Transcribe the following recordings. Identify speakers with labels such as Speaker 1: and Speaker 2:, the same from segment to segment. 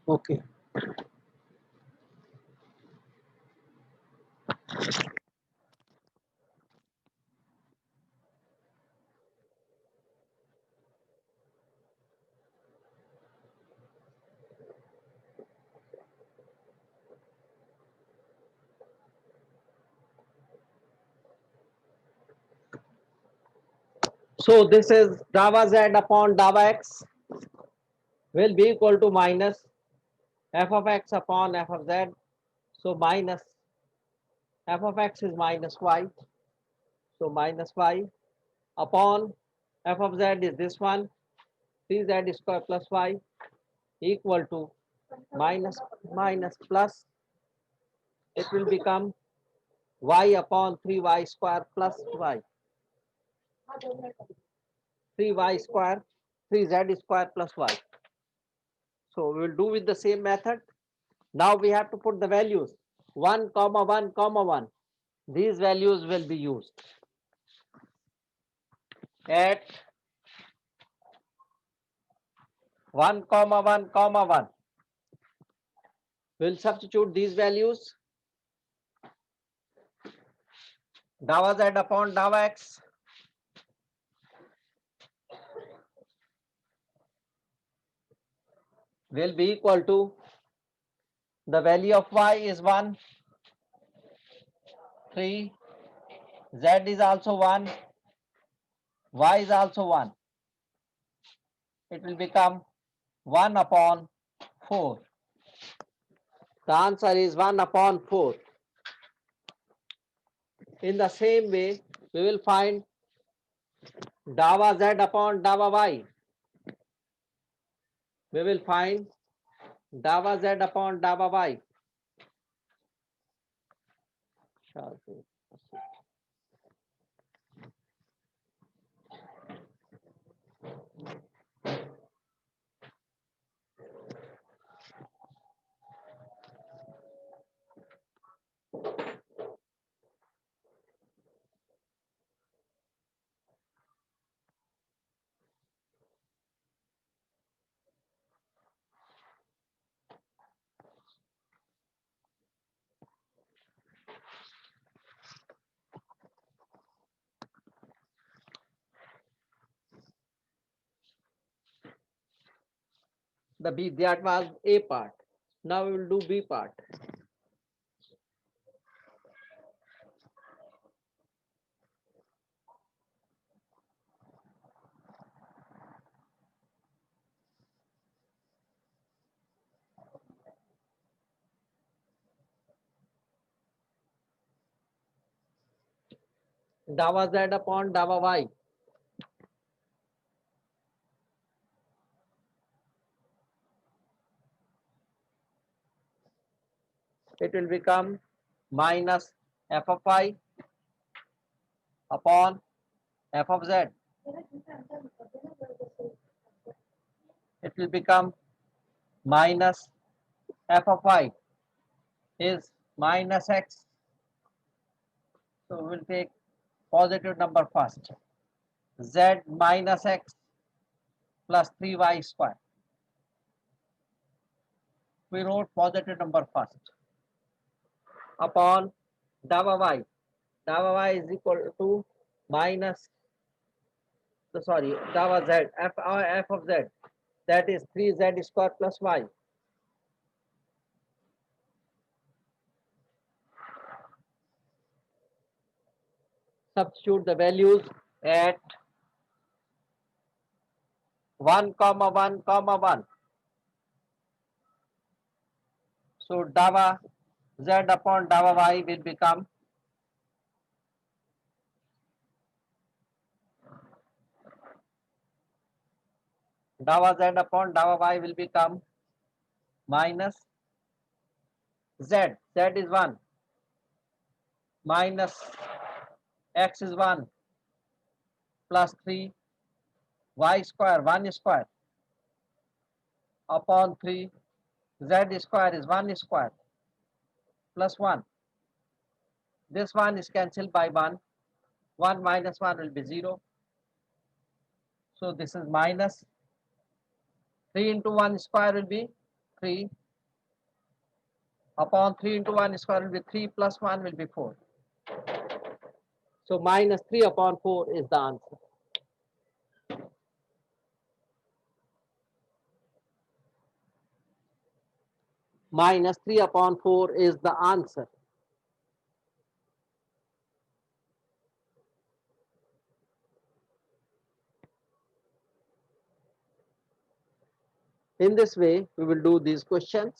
Speaker 1: Okay. So this is Dava Z upon Dava X will be equal to minus f of x upon f of z. So minus f of x is minus y. So minus y upon f of z is this one, 3z square plus y equal to minus plus. It will become y upon 3y square plus y. 3y square, 3z square plus y. So we will do with the same method. Now we have to put the values 1 comma 1 comma 1. These values will be used at 1 comma 1 comma 1. We'll substitute these values. Dava z upon dava x will be equal to the value of y is 1, 3, z is also 1, y is also 1. It will become 1 upon 4. The answer is 1 upon 4. In the same way, we will find dava z upon dava y. We will find dava z upon dava y. The B, that was A part. Now we will do B part. Dava z upon dava y. It will become minus f of y upon f of z. It will become minus f of y is minus x. So we will take positive number first. Z minus x plus 3y square. We wrote positive number first upon dava y. Dava y is equal to minus, sorry, dava z, f of z. That is 3z square plus y. Substitute the values at 1 comma 1 comma 1. So dava z upon dava y will become dava z upon dava y will become minus z. Z is 1 minus x is 1 plus 3 y square 1 square upon 3 z square is 1 square plus 1. This one is cancelled by 1. 1 minus 1 will be 0. So this is minus 3 into 1 square will be 3 Upon 3 into 1 square will be 3 plus 1 will be 4. So minus 3 upon 4 is the answer. Minus 3 upon 4 is the answer. In this way, we will do these questions.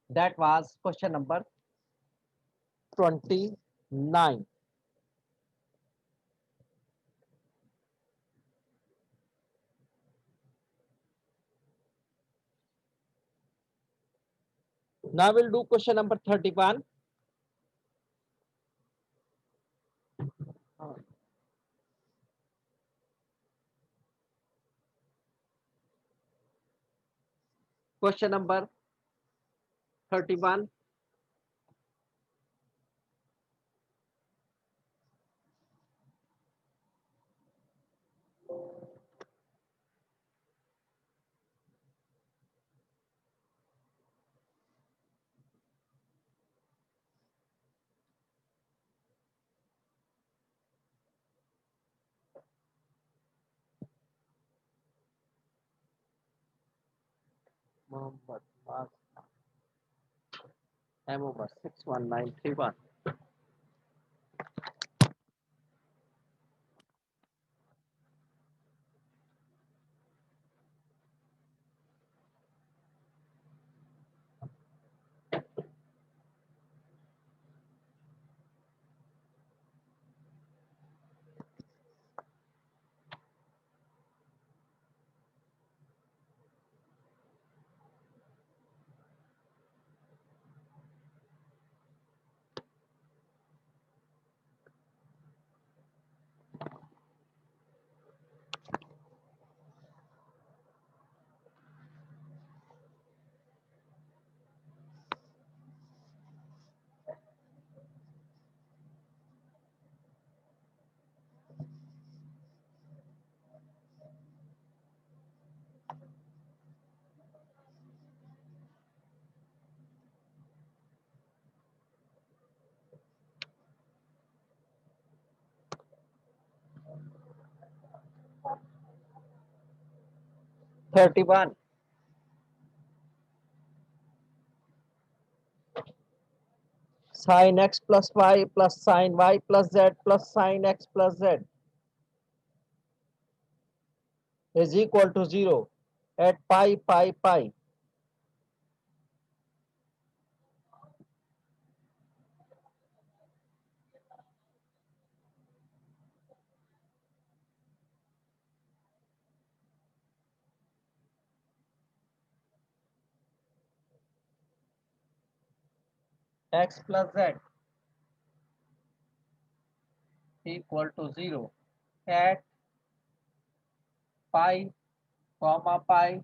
Speaker 1: That was question number 29. Now we'll do question number 31. Question number 31. Mohammed M over 61931. Thirty-one. Sin x plus y plus sin y plus z plus sin x plus z is equal to 0 at pi pi pi. X plus z equal to 0 at pi comma pi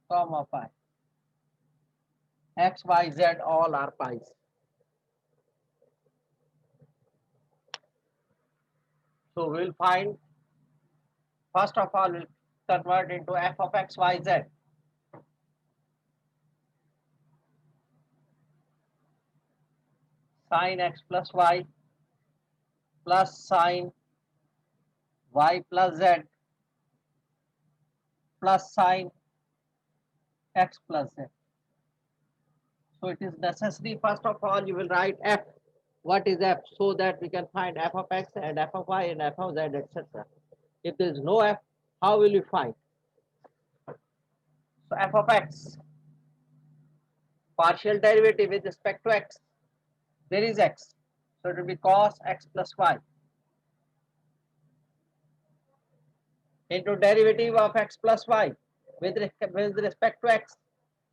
Speaker 1: comma pi. X, Y, Z all are pi's. So we'll find, first of all, we'll convert into f of x, y, z. Sin x plus y plus sin y plus z plus sin x plus z. So it is necessary, first of all, you will write f. What is f? So that we can find f of x and f of y and f of z, etc. If there is no f, how will you find? So f of x, partial derivative with respect to x, there is x. So it will be cos x plus y into derivative of x plus y with respect to x.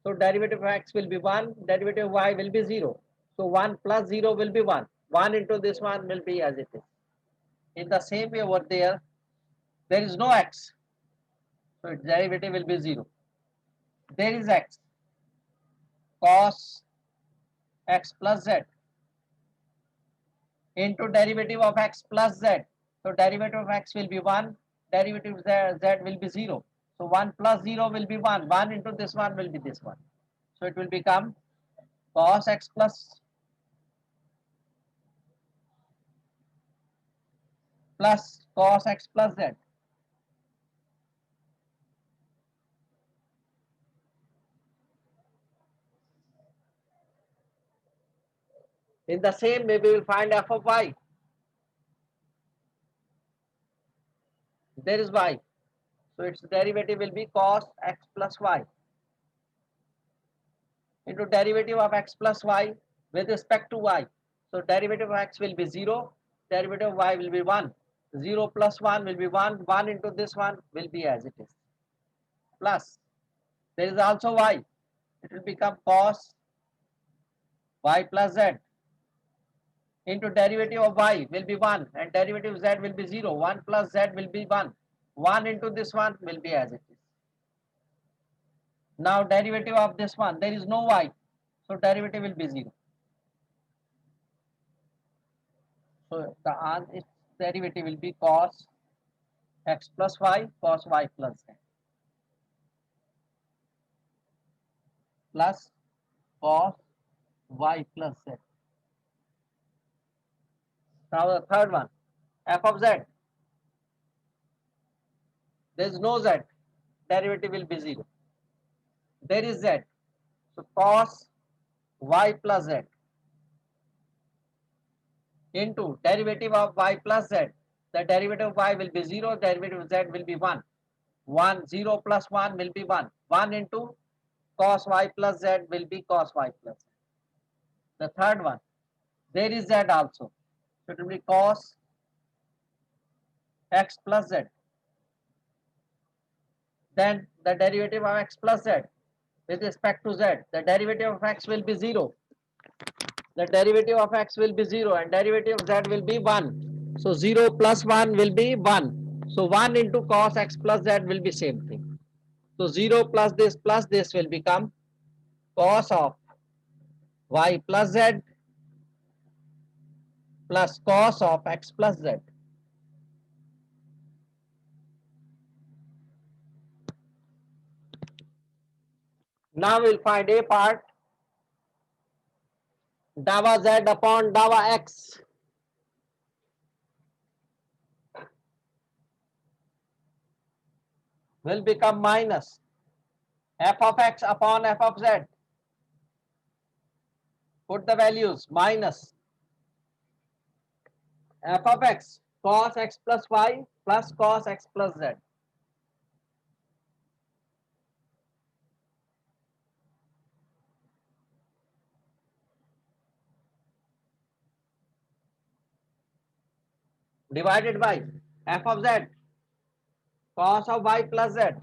Speaker 1: So derivative of x will be 1, derivative of y will be 0. So 1 plus 0 will be 1. 1 into this one will be as it is. In the same way over there is no x. So its derivative will be 0. There is x. Cos x plus z into derivative of x plus z. So derivative of x will be 1, derivative of z will be 0. So 1 plus 0 will be 1. 1 into this one will be this one. So it will become cos x plus cos x plus z. In the same way, we will find f of y. There is y. So its derivative will be cos x plus y into derivative of x plus y with respect to y. So derivative of x will be 0, derivative of y will be 1. 0 plus 1 will be 1, 1 into this one will be as it is. Plus, there is also y. It will become cos y plus z into derivative of y will be 1 and derivative of z will be 0. 1 plus z will be 1. 1 into this one will be as it is. Now derivative of this one, there is no y. So derivative will be 0. So its derivative will be cos x plus y, cos y plus z, plus cos y plus z. Now the third one, f of z. There is no z, derivative will be 0. There is z, so cos y plus z into derivative of y plus z. The derivative of y will be 0, derivative of z will be 1. 1, 0 plus 1 will be 1. 1 into cos y plus z will be cos y plus z. The third one, there is z also. So it will be cos x plus z. Then the derivative of x plus z with respect to z. The derivative of x will be 0. The derivative of x will be 0 and derivative of z will be 1. So 0 plus 1 will be 1. So 1 into cos x plus z will be same thing. So 0 plus this will become cos of y plus z plus cos of x plus z. Now we'll find a part, dava z upon dava x will become minus f of x upon f of z. Put the values, minus f of x cos x plus y plus cos x plus z. Divided by f of z cos of y plus z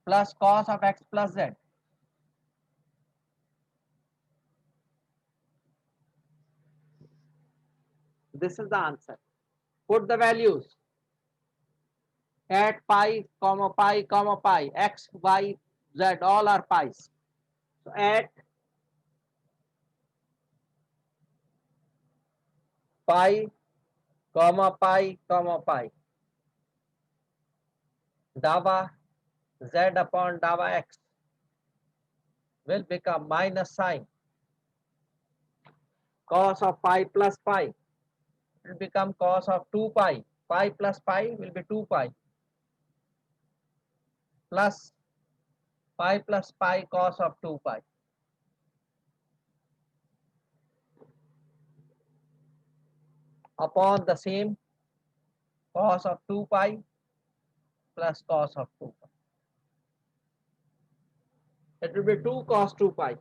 Speaker 1: plus cos of x plus z. This is the answer. Put the values at pi, x, y, z, all are pi's. So at pi, pi, dava z upon dava x will become minus sign cos of pi plus pi. It will become cos of 2 pi. Pi plus pi will be 2 pi plus pi plus pi cos of 2 pi. Upon the same cos of 2 pi plus cos of 2 pi. It will be 2 cos 2 pi.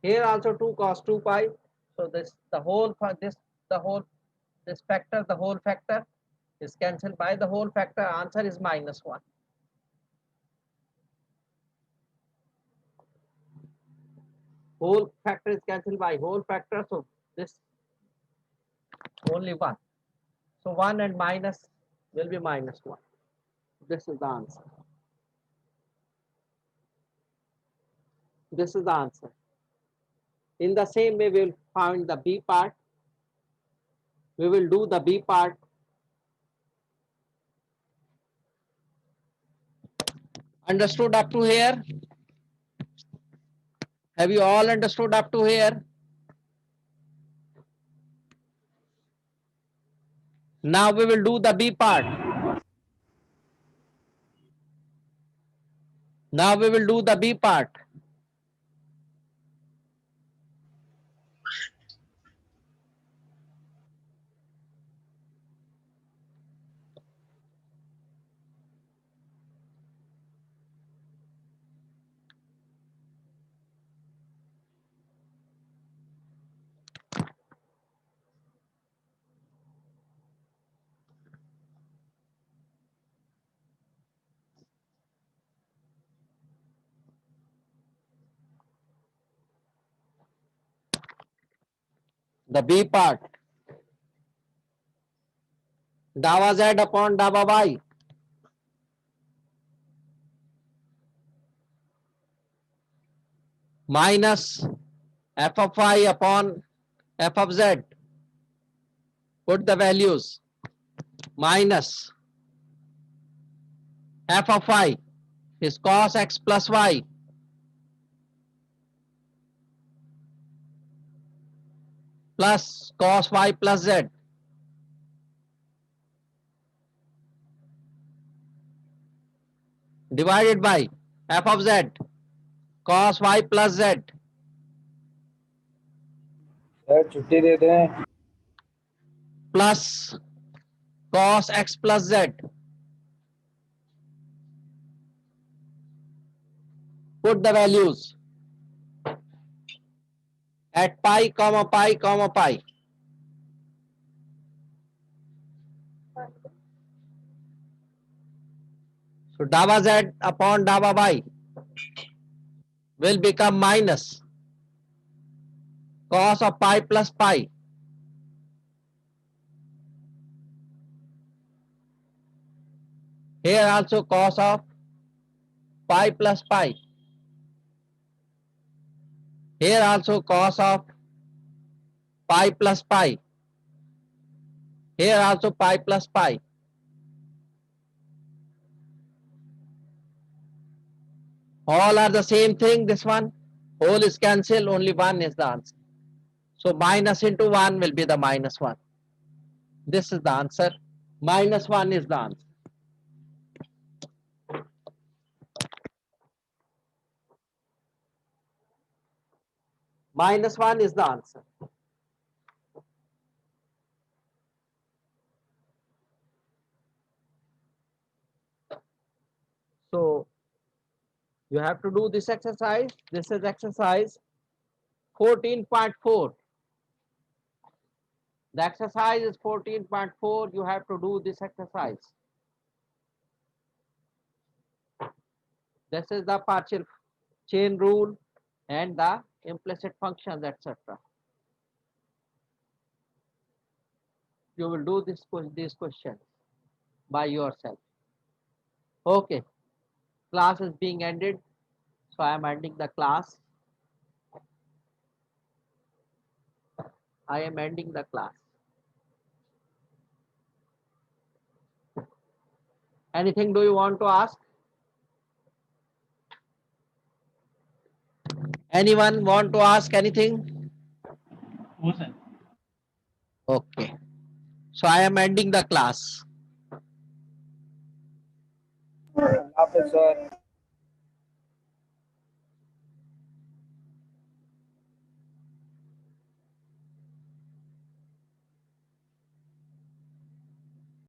Speaker 1: Here also 2 cos 2 pi. So this factor, the whole factor is cancelled by the whole factor. Answer is minus 1. Whole factor is cancelled by whole factor. So this only 1. So 1 and minus will be minus 1. This is the answer. This is the answer. In the same way, we will find the B part. We will do the B part Understood up to here? Have you all understood up to here? Now we will do the B part. Now we will do the B part. The B part. Dava Z upon Dava Y. Minus f of y upon f of z. Put the values. Minus f of y is cos x plus y plus cos y plus z divided by f of z cos y plus z
Speaker 2: sir छुट्टी दे दें।
Speaker 1: plus cos x plus z. Put the values at pi comma pi comma pi. So dava z upon dava y will become minus cos of pi plus pi. Here also cos of pi plus pi. Here also cos of pi plus pi. Here also pi plus pi. All are the same thing. This one, whole is cancelled, only one is the answer. So minus into 1 will be the minus 1. This is the answer. Minus 1 is the answer. Minus 1 is the answer. So you have to do this exercise. This is exercise 14.4. The exercise is 14.4. You have to do this exercise. This is the partial chain rule and the implicit functions, etc. You will do these questions by yourself. Okay, class is being ended, so I am ending the class. I am ending the class. Anything do you want to ask? Anyone want to ask anything?
Speaker 3: No, sir.
Speaker 1: Okay, so I am ending the class.
Speaker 2: अल्लाह हाफिज़ sir.